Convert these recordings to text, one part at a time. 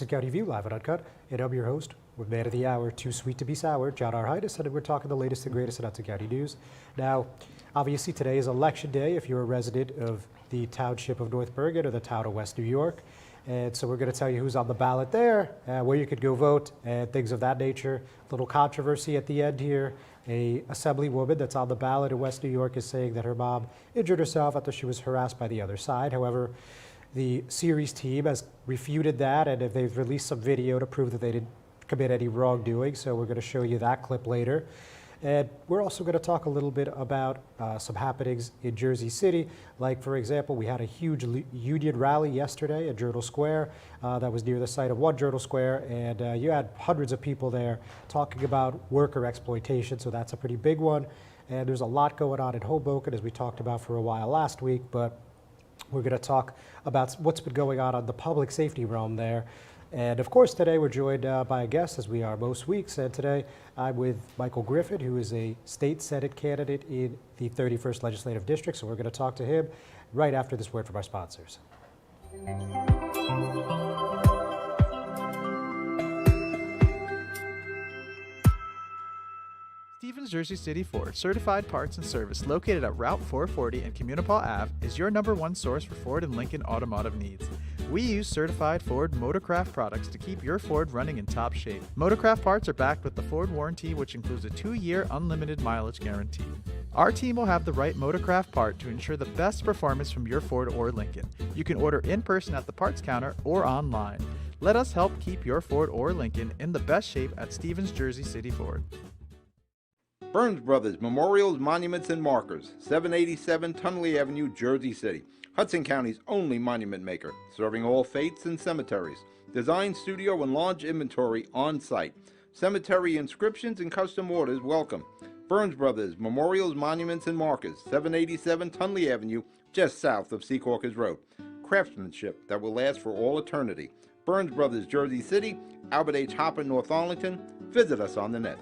Hudson County View live at Uncut, and I'm your host with Man of the Hour, Too Sweet to Be Sour, John R. Hydus, and we're talking the latest and greatest in Hudson County news. Now, obviously today is election day if you're a resident of the township of North Bergen or the town of West New York. And so we're going to tell you who's on the ballot there, where you could go vote, and things of that nature. Little controversy at the end here. A assemblywoman that's on the ballot in West New York is saying that her mom injured herself after she was harassed by the other side. However, the series team has refuted that, and they've released some video to prove that they didn't commit any wrongdoing. So we're going to show you that clip later. And we're also going to talk a little bit about some happenings in Jersey City. Like, for example, we had a huge union rally yesterday at Journal Square that was near the site of One Journal Square, and you had hundreds of people there talking about worker exploitation, so that's a pretty big one. And there's a lot going on in Hoboken, as we talked about for a while last week, but we're going to talk about what's been going on the public safety realm there. And of course, today we're joined by a guest, as we are most weeks. And today I'm with Michael Griffin, who is a state Senate candidate in the 31st Legislative District. So we're going to talk to him right after this word from our sponsors. Stevens Jersey City Ford Certified Parts and Service, located at Route 440 and Communipaw Ave, is your #1 source for Ford and Lincoln automotive needs. We use certified Ford Motorcraft products to keep your Ford running in top shape. Motorcraft parts are backed with the Ford warranty, which includes a 2-year unlimited mileage guarantee. Our team will have the right Motorcraft part to ensure the best performance from your Ford or Lincoln. You can order in person at the parts counter or online. Let us help keep your Ford or Lincoln in the best shape at Stevens Jersey City Ford. Burns Brothers Memorials, Monuments, and Markers, 787 Tunley Avenue, Jersey City. Hudson County's only monument maker, serving all faiths and cemeteries. Design studio and large inventory on site. Cemetery inscriptions and custom orders welcome. Burns Brothers Memorials, Monuments, and Markers, 787 Tunley Avenue, just south of Secaucus Road. Craftsmanship that will last for all eternity. Burns Brothers, Jersey City, Albert H. Hopper, North Arlington. Visit us on the net.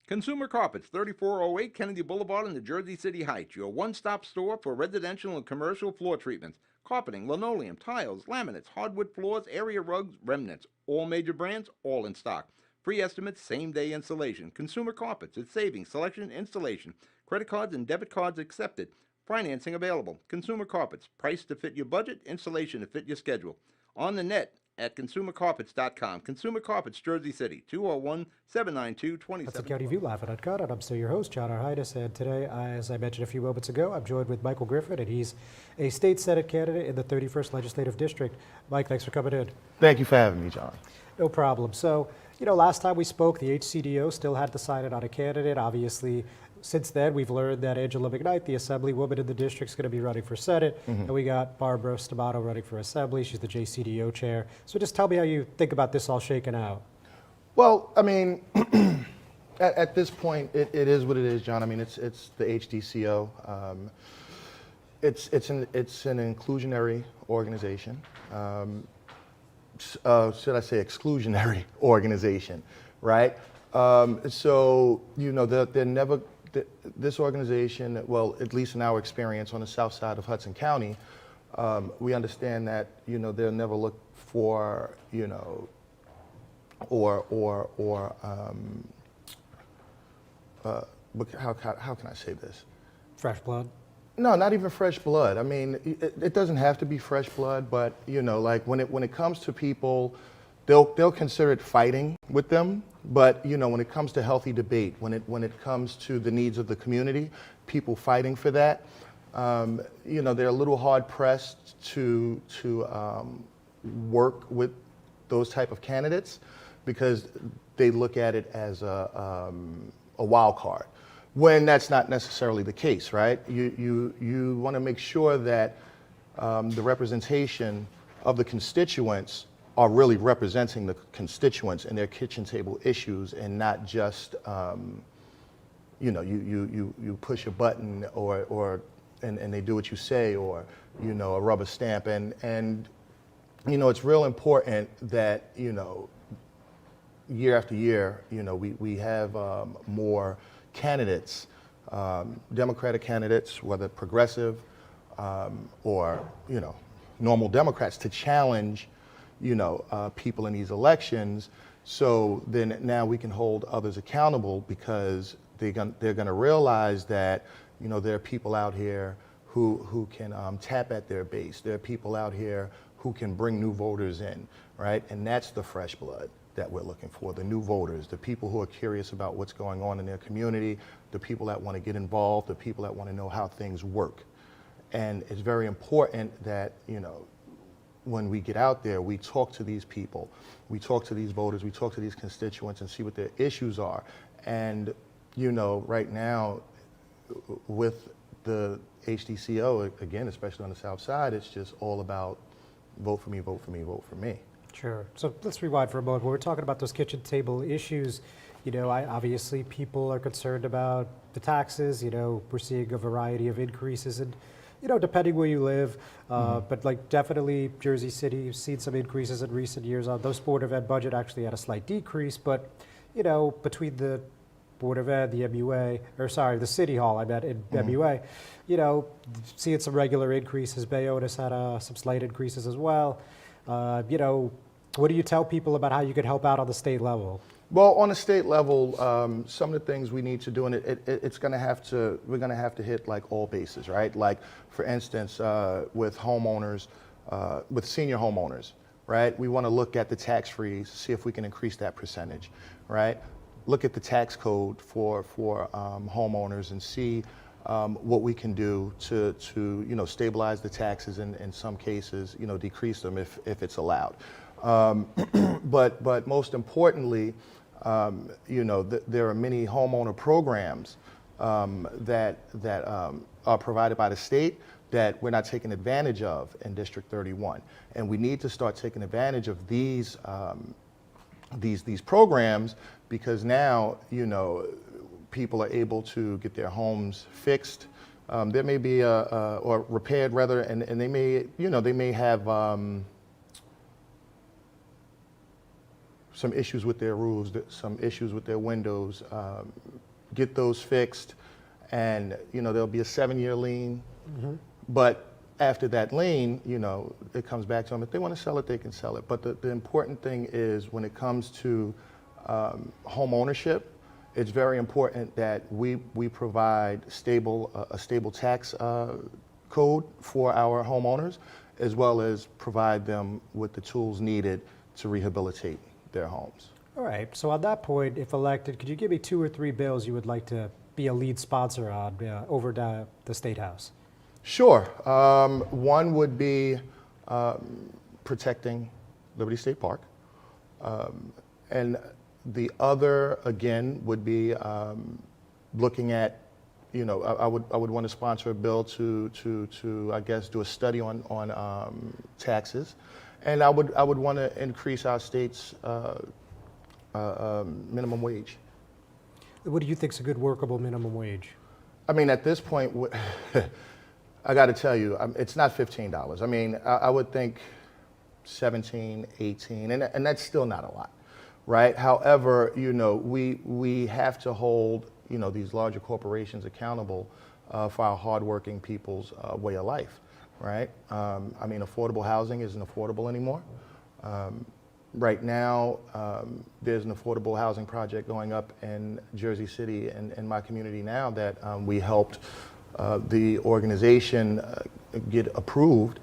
Consumer Carpets, 3408 Kennedy Boulevard in the Jersey City Heights, your one-stop store for residential and commercial floor treatments, carpeting, linoleum, tiles, laminates, hardwood floors, area rugs, remnants, all major brands, all in stock. Free estimates, same-day installation. Consumer Carpets, it's savings, selection, installation. Credit cards and debit cards accepted. Financing available. Consumer Carpets, price to fit your budget, installation to fit your schedule. On the net at consumercarpets.com. Consumer Carpets, Jersey City, 201-792-27. Hudson County View live at Uncut, and I'm still your host, John R. Hydus. And today, as I mentioned a few moments ago, I'm joined with Michael Griffin, and he's a state Senate candidate in the 31st Legislative District. Mike, thanks for coming in. Thank you for having me, John. No problem. So, last time we spoke, the HCDO still had decided on a candidate. Obviously, since then, we've learned that Angela McKnight, the assemblywoman in the district, is going to be running for Senate. And we got Barbara Stamato running for Assembly. She's the JCDO chair. So just tell me how you think about this all shaking out. Well, I mean, at this point, it is what it is, John. I mean, it's the HDCO. It's an inclusionary organization. Should I say exclusionary organization, right? So, they're never, this organization, well, at least in our experience on the south side of Hudson County, we understand that, they'll never look for, how can I say this? Fresh blood? No, not even fresh blood. I mean, it doesn't have to be fresh blood, but like when it comes to people, they'll consider it fighting with them. But when it comes to healthy debate, when it comes to the needs of the community, people fighting for that, they're a little hard pressed to work with those type of candidates because they look at it as a wild card. When that's not necessarily the case, right? You want to make sure that the representation of the constituents are really representing the constituents and their kitchen table issues, and not just you push a button and they do what you say, or a rubber stamp, and it's real important that year after year we have more candidates, Democratic candidates, whether progressive or normal Democrats, to challenge people in these elections. So then now we can hold others accountable because they're going to realize that, there are people out here who can tap at their base. There are people out here who can bring new voters in, right? And that's the fresh blood that we're looking for, the new voters, the people who are curious about what's going on in their community, the people that want to get involved, the people that want to know how things work. And it's very important that, when we get out there, we talk to these people, we talk to these voters, we talk to these constituents and see what their issues are. And, right now, with the HDCO, again, especially on the South Side, it's just all about vote for me, vote for me, vote for me. Sure. So let's rewind for a moment. When we're talking about those kitchen table issues, obviously people are concerned about the taxes. We're seeing a variety of increases and, depending where you live, but like definitely Jersey City, you've seen some increases in recent years. Those Board of Ed budget actually had a slight decrease, but, between the Board of Ed, the MUA, the City Hall, in MUA, seeing some regular increases. Bayonne's had some slight increases as well. What do you tell people about how you could help out on the state level? Well, on the state level, some of the things we need to do, and we're going to have to hit like all bases, right? Like, for instance, with homeowners, with senior homeowners, right? We want to look at the tax freeze, see if we can increase that percentage, right? Look at the tax code for homeowners and see what we can do to stabilize the taxes and in some cases, decrease them if it's allowed. But most importantly, there are many homeowner programs that are provided by the state that we're not taking advantage of in District 31, and we need to start taking advantage of these programs because now people are able to get their homes fixed. There may be or repaired rather, and they may have some issues with their roofs, some issues with their windows. Get those fixed, and there'll be a 7-year lien. Mm-hmm. But after that lien, it comes back to them. If they want to sell it, they can sell it. But the important thing is when it comes to home ownership, it's very important that we provide a stable tax code for our homeowners, as well as provide them with the tools needed to rehabilitate their homes. All right. So on that point, if elected, could you give me 2 or 3 bills you would like to be a lead sponsor on over the State House? Sure. One would be protecting Liberty State Park. And the other, again, would be looking at, I would want to sponsor a bill to I guess, do a study on taxes. And I would want to increase our state's minimum wage. What do you think is a good workable minimum wage? I mean, at this point, I got to tell you, it's not $15. I mean, I would think 17, 18, and that's still not a lot, right? However, we have to hold, these larger corporations accountable for our hardworking people's way of life, right? I mean, affordable housing isn't affordable anymore. Right now, there's an affordable housing project going up in Jersey City and in my community now that we helped the organization get approved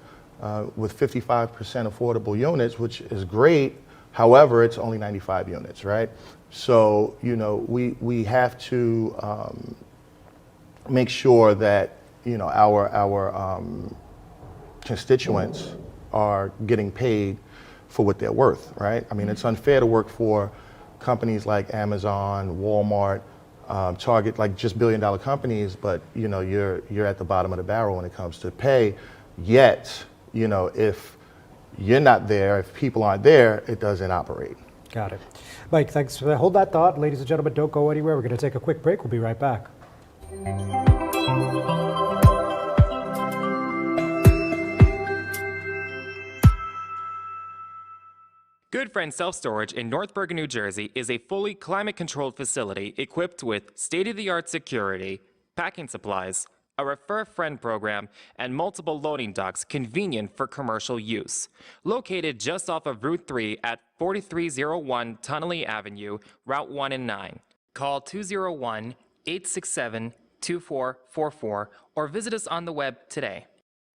with 55% affordable units, which is great. However, it's only 95 units, right? So, we have to make sure that, our constituents are getting paid for what they're worth, right? I mean, it's unfair to work for companies like Amazon, Walmart, Target, like just billion-dollar companies, but you're at the bottom of the barrel when it comes to pay. Yet, if you're not there, if people aren't there, it doesn't operate. Got it. Mike, thanks. Hold that thought. Ladies and gentlemen, don't go anywhere. We're going to take a quick break. We'll be right back. Good Friend Self-Storage in North Bergen, New Jersey is a fully climate-controlled facility equipped with state-of-the-art security, packing supplies, a refer a friend program, and multiple loading docks convenient for commercial use. Located just off of Route 3 at 4301 Tunnelly Avenue, Route 1 and 9. Call 201-867-2444 or visit us on the web today.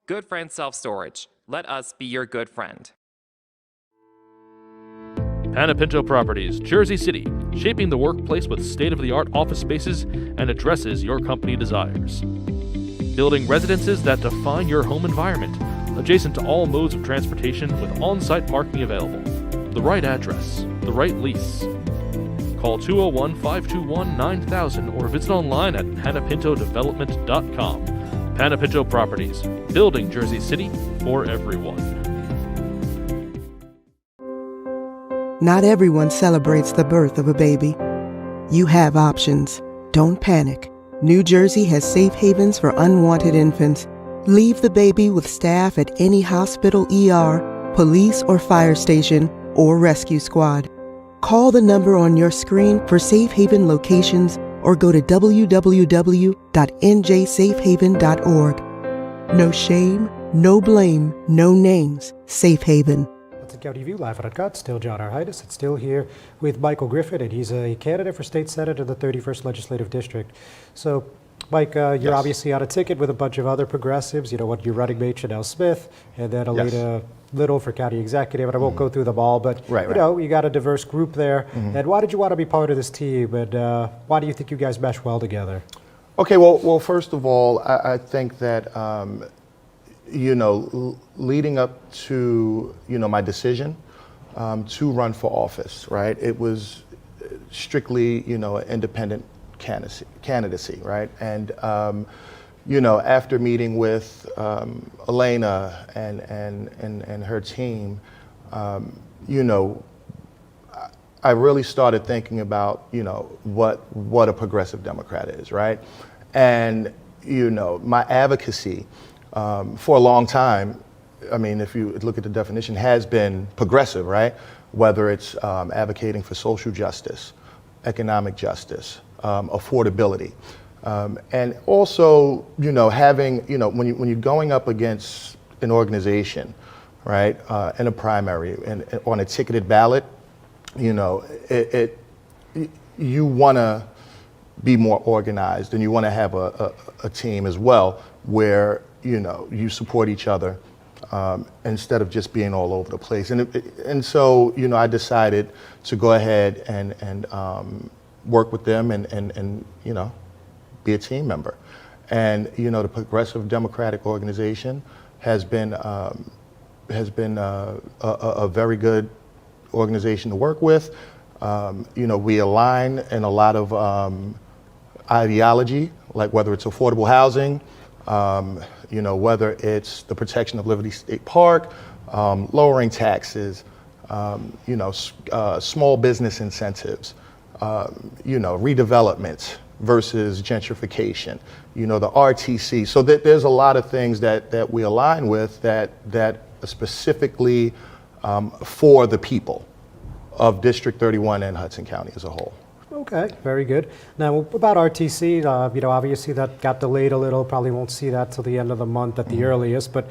Good Friend Self-Storage. Let us be your good friend. Panapinto Properties, Jersey City, shaping the workplace with state-of-the-art office spaces and addresses your company desires. Building residences that define your home environment, adjacent to all modes of transportation with on-site parking available. The right address, the right lease. Call 201-521-9000 or visit online at panapintodevelopment.com. Panapinto Properties, building Jersey City for everyone. Not everyone celebrates the birth of a baby. You have options. Don't panic. New Jersey has safe havens for unwanted infants. Leave the baby with staff at any hospital, ER, police or fire station, or rescue squad. Call the number on your screen for safe haven locations or go to www.njsafehaven.org. No shame, no blame, no names. Safe Haven. County View, live on Uncut. Still John Arhitis. It's still here with Michael Griffin, and he's a candidate for state senate in the 31st Legislative District. So, Mike, you're obviously on a ticket with a bunch of other progressives. You know what, your running mate Chanel Smith, and then Alita Little for county executive. And I won't go through them all, but you know, you got a diverse group there. And why did you want to be part of this team? And why do you think you guys mesh well together? Okay, well, first of all, I think that you know, leading up to, you know, my decision to run for office, right? It was strictly, you know, an independent candidacy, right? And, you know, after meeting with LIUNA and her team, you know, I really started thinking about, you know, what a progressive Democrat is, right? And, you know, my advocacy for a long time, I mean, if you look at the definition, has been progressive, right? Whether it's advocating for social justice, economic justice, affordability, and also, you know, having, you know, when you're going up against an organization, right, in a primary and on a ticketed ballot, you know, you want to be more organized, and you want to have a team as well where, you know, you support each other instead of just being all over the place. And so, you know, I decided to go ahead and work with them and, you know, be a team member. And, you know, the Progressive Democratic Organization has been a very good organization to work with. You know, we align in a lot of ideology, like whether it's affordable housing, you know, whether it's the protection of Liberty State Park, lowering taxes, you know, small business incentives, you know, redevelopment versus gentrification, you know, the RTC. So there's a lot of things that we align with that are specifically for the people of District 31 and Hudson County as a whole. Okay, very good. Now, about RTC, you know, obviously that got delayed a little. Probably won't see that till the end of the month at the earliest. But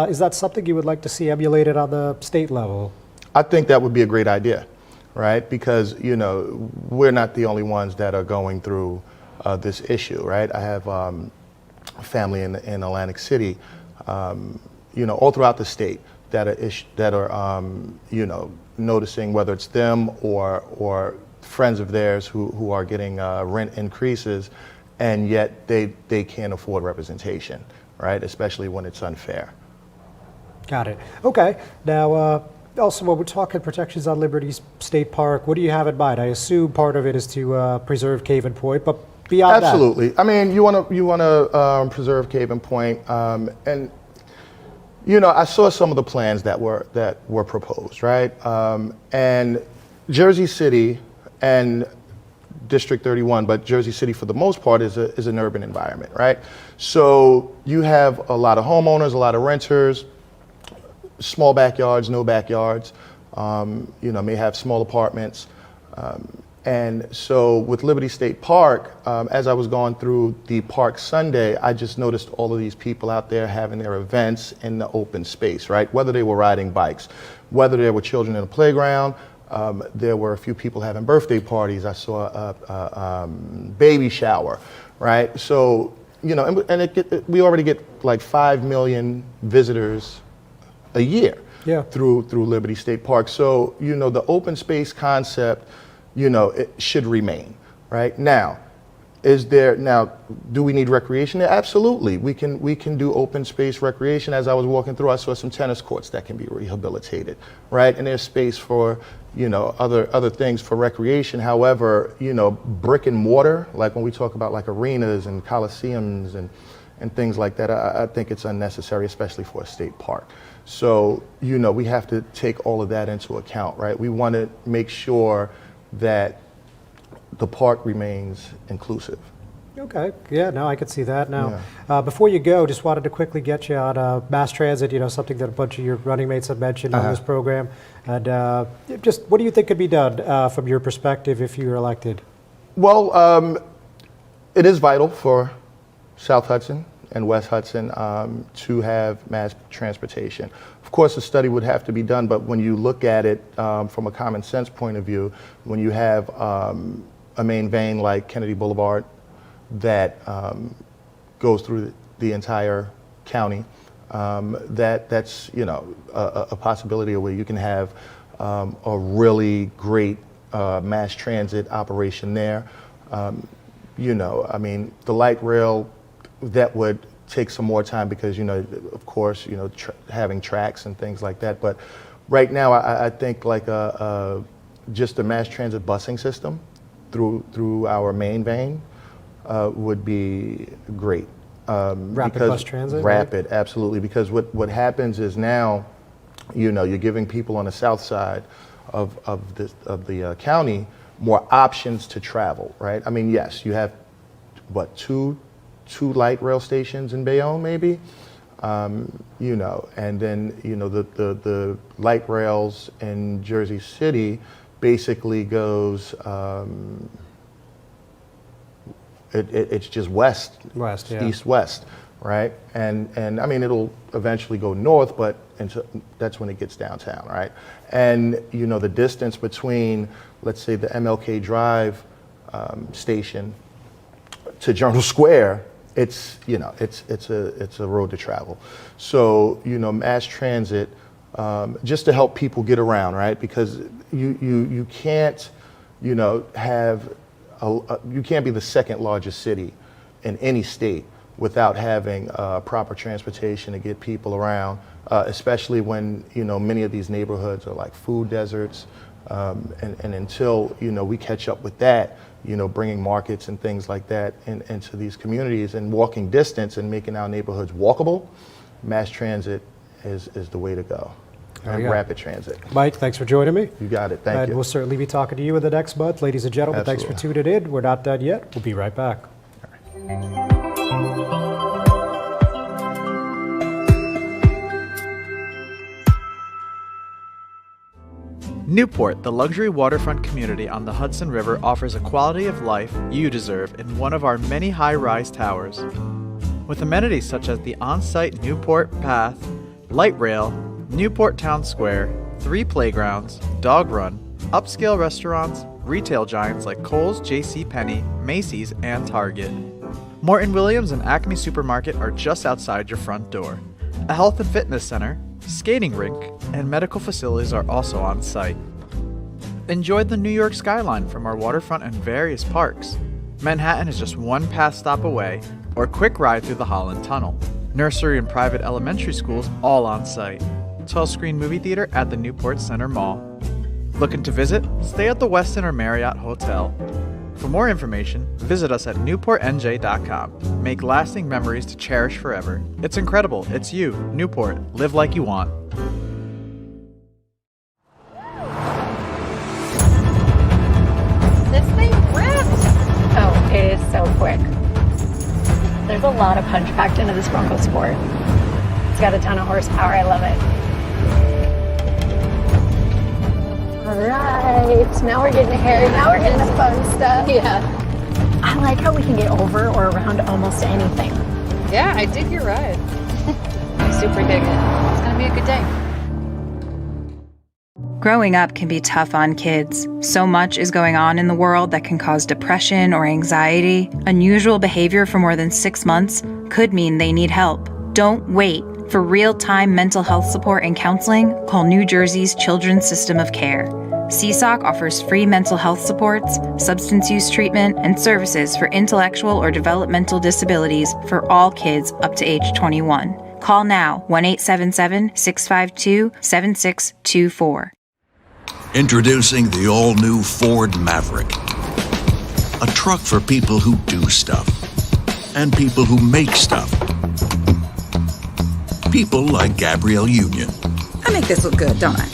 is that something you would like to see emulated on the state level? I think that would be a great idea, right? Because, you know, we're not the only ones that are going through this issue, right? I have family in Atlantic City, you know, all throughout the state that are you know, noticing whether it's them or friends of theirs who are getting rent increases, and yet they can't afford representation, right? Especially when it's unfair. Got it. Okay. Now, also, when we're talking protections on Liberty State Park, what do you have in mind? I assume part of it is to preserve Cave and Point, but beyond that. Absolutely. I mean, you want to preserve Cave and Point, and you know, I saw some of the plans that were proposed, right? And Jersey City and District 31, but Jersey City for the most part is an urban environment, right? So you have a lot of homeowners, a lot of renters, small backyards, no backyards, you know, may have small apartments. And so with Liberty State Park, as I was going through the park Sunday, I just noticed all of these people out there having their events in the open space, right? Whether they were riding bikes, whether there were children in the playground, there were a few people having birthday parties. I saw a baby shower, right? So, you know, we already get like 5 million visitors a year through Liberty State Park. So, you know, the open space concept, you know, it should remain, right? Now, do we need recreation there? Absolutely. We can do open space recreation. As I was walking through, I saw some tennis courts that can be rehabilitated, right? And there's space for, you know, other things for recreation. However, you know, brick and mortar, like when we talk about like arenas and coliseums and things like that, I think it's unnecessary, especially for a state park. So, you know, we have to take all of that into account, right? We want to make sure that the park remains inclusive. Okay, yeah, no, I could see that. Now, before you go, just wanted to quickly get you on mass transit, you know, something that a bunch of your running mates have mentioned on this program. And just what do you think could be done from your perspective if you were elected? Well, it is vital for South Hudson and West Hudson to have mass transportation. Of course, a study would have to be done, but when you look at it from a common sense point of view, when you have a main vein like Kennedy Boulevard that goes through the entire county, that's, you know, a possibility where you can have a really great mass transit operation there. You know, I mean, the light rail, that would take some more time because, you know, of course, you know, having tracks and things like that. But right now, I think like just a mass transit busing system through our main vein would be great. Rapid bus transit? Rapid, right? Absolutely. Because what happens is now, you know, you're giving people on the south side of the county more options to travel, right? I mean, yes, you have, what, two light rail stations in Bayonne, maybe, you know, and then, you know, the light rails in Jersey City basically goes, it's just west, east-west, right? And I mean, it'll eventually go north, but that's when it gets downtown, right? And, you know, the distance between, let's say, the MLK Drive station to Journal Square, it's, you know, it's a road to travel. So, you know, mass transit, just to help people get around, right? Because you can't, you know, you can't be the second largest city in any state without having proper transportation to get people around, especially when, you know, many of these neighborhoods are like food deserts. And until, you know, we catch up with that, you know, bringing markets and things like that into these communities and walking distance and making our neighborhoods walkable, mass transit is the way to go. And rapid transit. Mike, thanks for joining me. You got it. Thank you. We'll certainly be talking to you in the next month. Ladies and gentlemen, Thanks for tuning in. We're not done yet. We'll be right back. Newport, the luxury waterfront community on the Hudson River, offers a quality of life you deserve in one of our many high-rise towers. With amenities such as the on-site Newport Path, light rail, Newport Town Square, 3 playgrounds, dog run, upscale restaurants, retail giants like Kohl's, JCPenney, Macy's, and Target. Morton Williams and Acme Supermarket are just outside your front door. A health and fitness center, skating rink, and medical facilities are also on site. Enjoy the New York skyline from our waterfront and various parks. Manhattan is just one path stop away, or a quick ride through the Holland Tunnel. Nursery and private elementary schools all on site. 12-screen movie theater at the Newport Center Mall. Looking to visit? Stay at the Westin or Marriott Hotel. For more information, visit us at newportnj.com. Make lasting memories to cherish forever. It's incredible. It's you, Newport. Live like you want. This thing rips! Oh, it is so quick. There's a lot of punch packed into this Bronco Sport. It's got a ton of horsepower. I love it. All right, now we're getting hairy. Now we're getting the fun stuff. Yeah. I like how we can get over or around almost anything. Yeah, I dig your ride. I super dig it. It's gonna be a good day. Growing up can be tough on kids. So much is going on in the world that can cause depression or anxiety. Unusual behavior for more than 6 months could mean they need help. Don't wait. For real-time mental health support and counseling, call New Jersey's Children's System of Care. CSOC offers free mental health supports, substance use treatment, and services for intellectual or developmental disabilities for all kids up to age 21. Call now, 1-877-652-7624. Introducing the all-new Ford Maverick. A truck for people who do stuff. And people who make stuff. People like Gabrielle Union. I make this look good, don't I?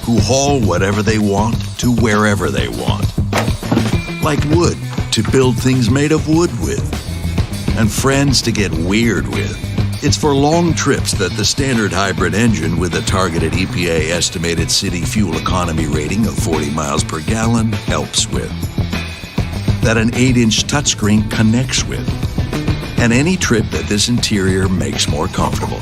Who haul whatever they want to wherever they want. Like wood to build things made of wood with. And friends to get weird with. It's for long trips that the standard hybrid engine with a targeted EPA estimated city fuel economy rating of 40 miles per gallon helps with. That an 8-inch touchscreen connects with. And any trip that this interior makes more comfortable.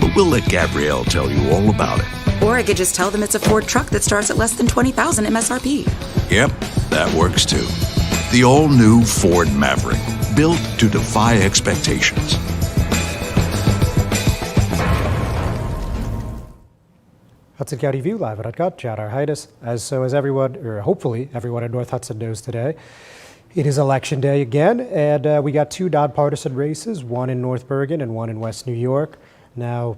But we'll let Gabrielle tell you all about it. Or I could just tell them it's a Ford truck that starts at less than $20,000 MSRP. Yep, that works too. The all-new Ford Maverick, built to defy expectations. Hudson County View live at Uncut. John Arhitis. As everyone, or hopefully everyone in North Hudson knows today, it is election day again, and we got two nonpartisan races, one in North Bergen and one in West New York. Now,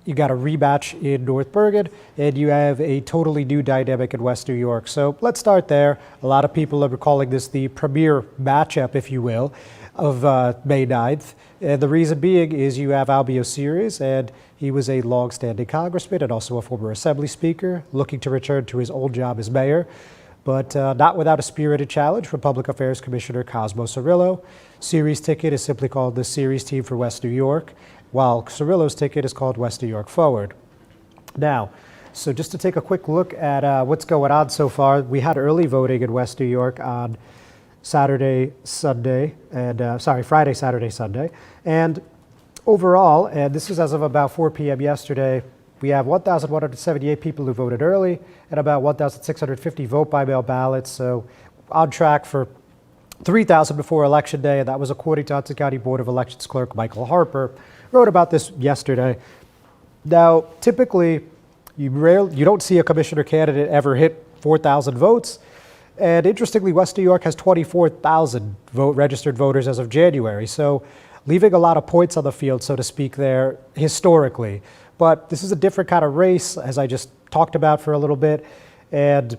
you got a rematch in North Bergen, and you have a totally new dynamic in West New York. So let's start there. A lot of people are calling this the premier matchup, if you will, of May 9th. And the reason being is you have Albio Series, and he was a long-standing congressman and also a former assembly speaker, looking to return to his old job as mayor, but not without a spirited challenge from Public Affairs Commissioner Cosmo Cirillo. Series ticket is simply called the Series team for West New York, while Cirillo's ticket is called West New York Forward. Now, so just to take a quick look at what's going on so far, we had early voting in West New York on Friday, Saturday, Sunday. And overall, and this is as of about 4 p.m. yesterday, we have 1,178 people who voted early and about 1,650 vote by mail ballots. So on track for 3,000 before Election Day, and that was according to Hudson County Board of Elections clerk Michael Harper. Wrote about this yesterday. Now, typically, you don't see a commissioner candidate ever hit 4,000 votes. And interestingly, West New York has 24,000 registered voters as of January. So leaving a lot of points on the field, so to speak, there historically. But this is a different kind of race, as I just talked about for a little bit. And,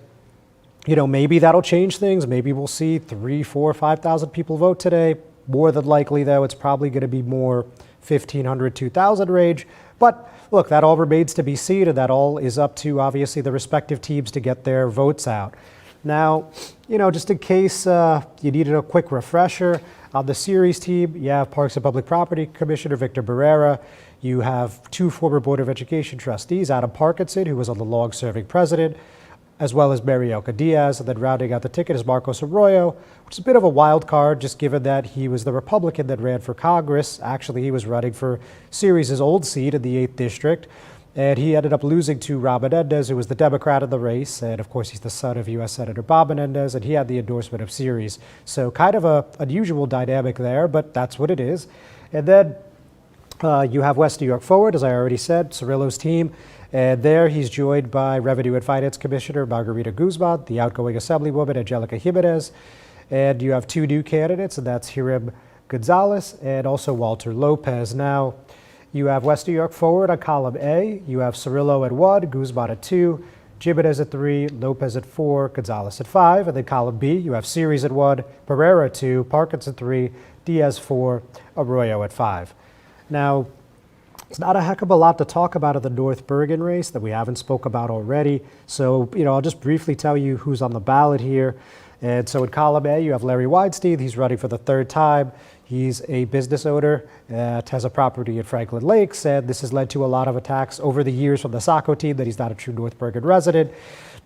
you know, maybe that'll change things. Maybe we'll see 3,000, 4,000, 5,000 people vote today. More than likely, though, it's probably going to be more 1,500, 2,000 range. But look, that all remains to be seen, and that all is up to, obviously, the respective teams to get their votes out. Now, you know, just in case you needed a quick refresher, on the Series team, you have Parks and Public Property Commissioner Victor Barrera. You have two former Board of Education trustees, Adam Parkinson, who was on the long-serving president, as well as Marielka Diaz. And then rounding out the ticket is Marcos Arroyo, which is a bit of a wild card, just given that he was the Republican that ran for Congress. Actually, he was running for Series' old seat in the 8th District. And he ended up losing to Rob Menendez, who was the Democrat in the race. And of course, he's the son of U.S. Senator Bob Menendez, and he had the endorsement of Series. So kind of a unusual dynamic there, but that's what it is. And then you have West New York Forward, as I already said, Cirillo's team. And there he's joined by Revenue and Finance Commissioner Margarita Guzman, the outgoing Assemblywoman Angelica Jimenez. And you have two new candidates, and that's Hiram Gonzalez and also Walter Lopez. Now, you have West New York Forward on column A. You have Cirillo at 1, Guzman at 2, Jimenez at 3, Lopez at 4, Gonzalez at 5. And then column B, you have Series at 1, Barrera at 2, Parkinson 3, Diaz 4, Arroyo at 5. Now, it's not a heck of a lot to talk about in the North Bergen race that we haven't spoke about already. So, you know, I'll just briefly tell you who's on the ballot here. And so in column A, you have Larry Weinstein. He's running for the third time. He's a business owner that has a property in Franklin Lakes, and this has led to a lot of attacks over the years from the Sacco team that he's not a true North Bergen resident.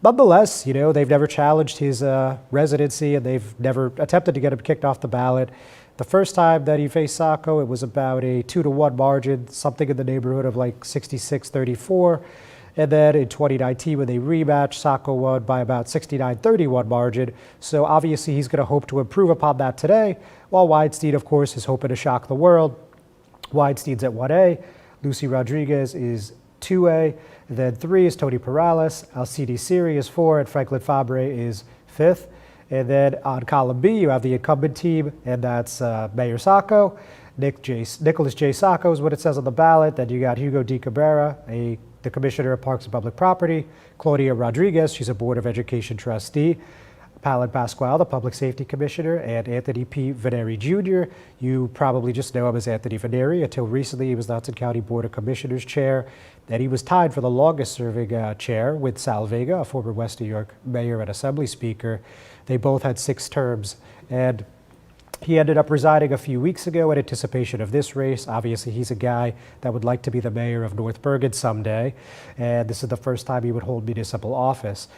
Nonetheless, they've never challenged his residency, and they've never attempted to get him kicked off the ballot. The first time that he faced Sacco, it was about a 2-to-1 margin, something in the neighborhood of like 66-34. And then in 2019, when they rematched, Sacco won by about 69-31 margin. So obviously, he's going to hope to improve upon that today, while Weinstein, of course, is hoping to shock the world. Weinstein's at 1A. Lucy Rodriguez is 2A. And then 3 is Tony Perales. Alcide Siri is 4, and Franklin Fabre is 5th. And then on column B, you have the incumbent team, and that's Mayor Sacco. Nicholas J. Sacco is what it says on the ballot. Then you got Hugo D. Cabrera, the Commissioner of Parks and Public Property. Claudia Rodriguez, she's a Board of Education trustee. Palin Pasquale, the Public Safety Commissioner, and Anthony P. Veneri Jr. You probably just know him as Anthony Veneri. Until recently, he was the Hudson County Board of Commissioners chair. Then he was tied for the longest serving chair with Sal Vega, a former West New York mayor and assembly speaker. They both had 6 terms, and he ended up resigning a few weeks ago in anticipation of this race. Obviously, he's a guy that would like to be the mayor of North Bergen someday, and this is the first time he would hold municipal office.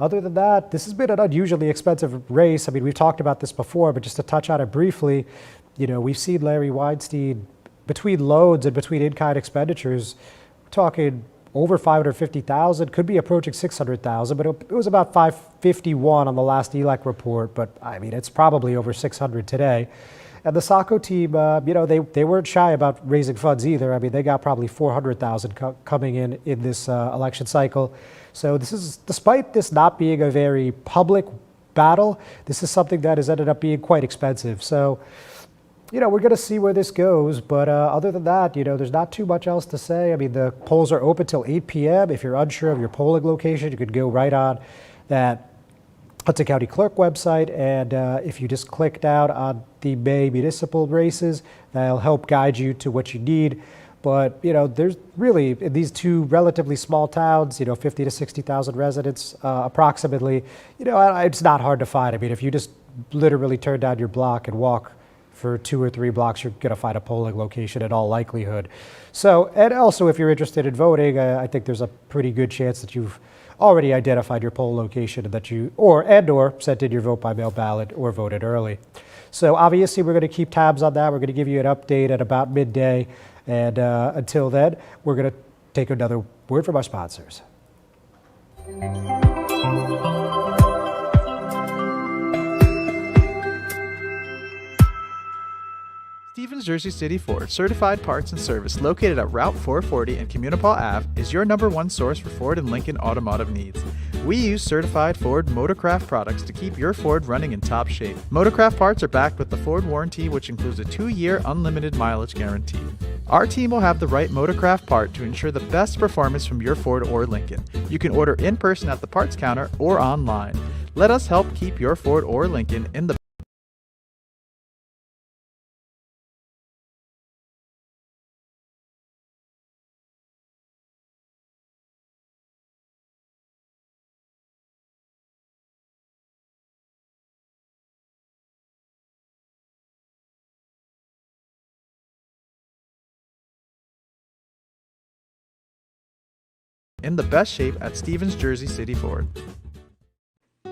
Other than that, this has been an unusually expensive race. I mean, we've talked about this before, but just to touch on it briefly, we've seen Larry Weinstein, between loans and between in-kind expenditures, talking over $550,000, could be approaching $600,000, but it was about $551 on the last ELEC report. But I mean, it's probably over $600 today. And the Sacco team, they weren't shy about raising funds either. I mean, they got probably $400,000 coming in this election cycle. So this is, despite this not being a very public battle, this is something that has ended up being quite expensive. So, we're going to see where this goes. But other than that, there's not too much else to say. I mean, the polls are open till 8 p.m. If you're unsure of your polling location, you could go right on that Hudson County Clerk website. And if you just click down on the May municipal races, that'll help guide you to what you need. But, there's really, in these two relatively small towns, 50 to 60,000 residents approximately, it's not hard to find. I mean, if you just literally turn down your block and walk for 2 or 3 blocks, you're going to find a polling location in all likelihood. So, and also if you're interested in voting, I think there's a pretty good chance that you've already identified your poll location and that you, or sent in your vote by mail ballot or voted early. So obviously we're going to keep tabs on that. We're going to give you an update at about midday. And until then, we're going to take another word from our sponsors. Stevens Jersey City Ford Certified Parts and Service, located at Route 440 and Communipaw Ave, is your #1 source for Ford and Lincoln automotive needs. We use certified Ford Motorcraft products to keep your Ford running in top shape. Motorcraft parts are backed with the Ford warranty, which includes a 2-year unlimited mileage guarantee. Our team will have the right Motorcraft part to ensure the best performance from your Ford or Lincoln. You can order in person at the parts counter or online. Let us help keep your Ford or Lincoln in the best shape at Stevens Jersey City Ford.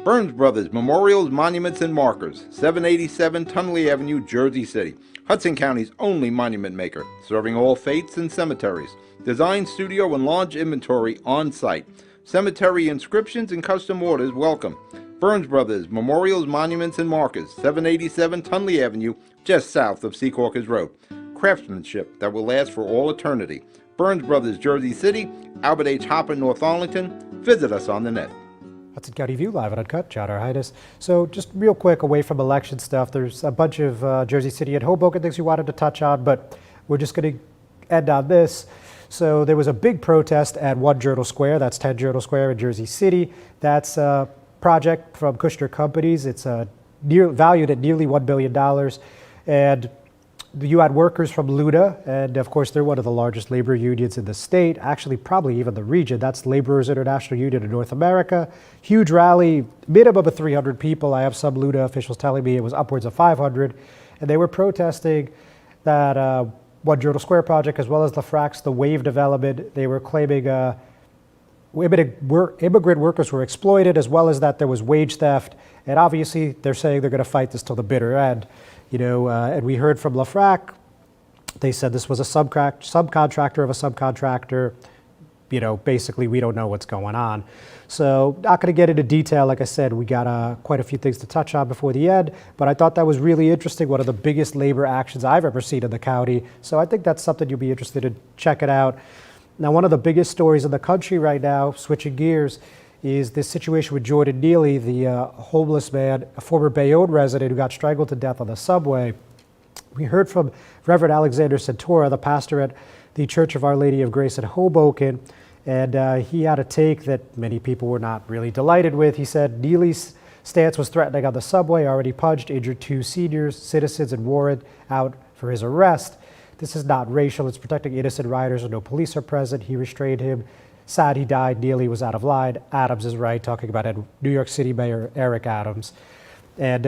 Burns Brothers Memorials, Monuments, and Markers, 787 Tunley Avenue, Jersey City. Hudson County's only monument maker, serving all faiths and cemeteries. Design, studio, and launch inventory on site. Cemetery inscriptions and custom orders welcome. Burns Brothers Memorials, Monuments, and Markers, 787 Tunley Avenue, just south of Secaucus Road. Craftsmanship that will last for all eternity. Burns Brothers, Jersey City, Albert H. Hopper, North Arlington. Visit us on the net. Hudson County View, live and uncut, John R. Haitis. So just real quick, away from election stuff, there's a bunch of Jersey City and Hoboken things we wanted to touch on, but we're just going to end on this. So there was a big protest at 1 Journal Square, that's 10 Journal Square in Jersey City. That's a project from Kushner Companies. It's valued at nearly $1 billion. And you had workers from LIUNA, and of course they're one of the largest labor unions in the state, actually probably even the region. That's Laborers International Union in North America. Huge rally, minimum of 300 people. I have some LIUNA officials telling me it was upwards of 500, and they were protesting that One Journal Square project, as well as the wave development. They were claiming immigrant workers were exploited, as well as that there was wage theft. And obviously, they're saying they're going to fight this till the bitter end. And we heard from LaFrac. They said this was a subcontractor of a subcontractor. Basically, we don't know what's going on. So not going to get into detail. Like I said, we got quite a few things to touch on before the end, but I thought that was really interesting. One of the biggest labor actions I've ever seen in the county. So I think that's something you'll be interested in. Check it out. Now, one of the biggest stories in the country right now, switching gears, is this situation with Jordan Neely, the homeless man, a former Bayonne resident who got strangled to death on the subway. We heard from Reverend Alexander Santora, the pastor at the Church of Our Lady of Grace in Hoboken, and he had a take that many people were not really delighted with. He said Neely's stance was threatening on the subway, already punched, injured 2 senior citizens, and warrant out for his arrest. This is not racial. It's protecting innocent riders and no police are present. He restrained him. Sad he died. Neely was out of line. Adams is right, talking about New York City Mayor Eric Adams. And,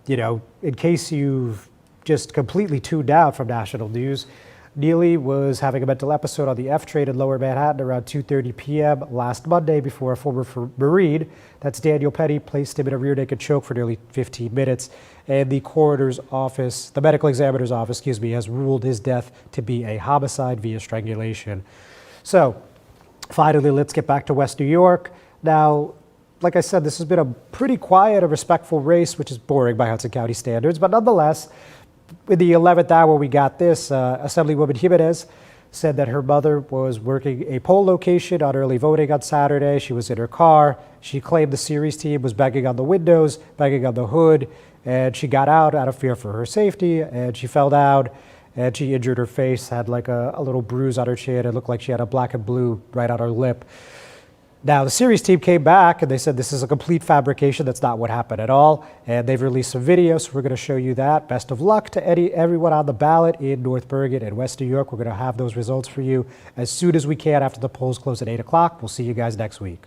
in case you've just completely tuned out from national news, Neely was having a mental episode on the F train in Lower Manhattan around 2:30 p.m. last Monday before a former Marine, that's Daniel Petty, placed him in a rear naked choke for nearly 15 minutes. And the the medical examiner's office, has ruled his death to be a homicide via strangulation. So, finally, let's get back to West New York. Now, like I said, this has been a pretty quiet and respectful race, which is boring by Hudson County standards, but nonetheless, in the 11th hour, we got this. Assemblywoman Jimenez said that her mother was working a poll location on early voting on Saturday. She was in her car. She claimed the series team was banging on the windows, banging on the hood, and she got out of fear for her safety, and she fell down, and she injured her face, had like a little bruise on her chin. It looked like she had a black and blue right on her lip. Now, the series team came back and they said this is a complete fabrication. That's not what happened at all. And they've released some videos, so we're going to show you that. Best of luck to everyone on the ballot in North Bergen and West New York. We're going to have those results for you as soon as we can after the polls close at 8 o'clock. We'll see you guys next week.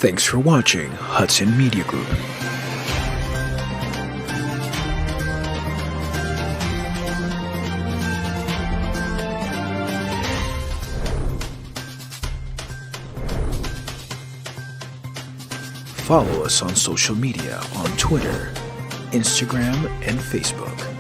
Thanks for watching Hudson Media Group. Follow us on social media on Twitter, Instagram, and Facebook.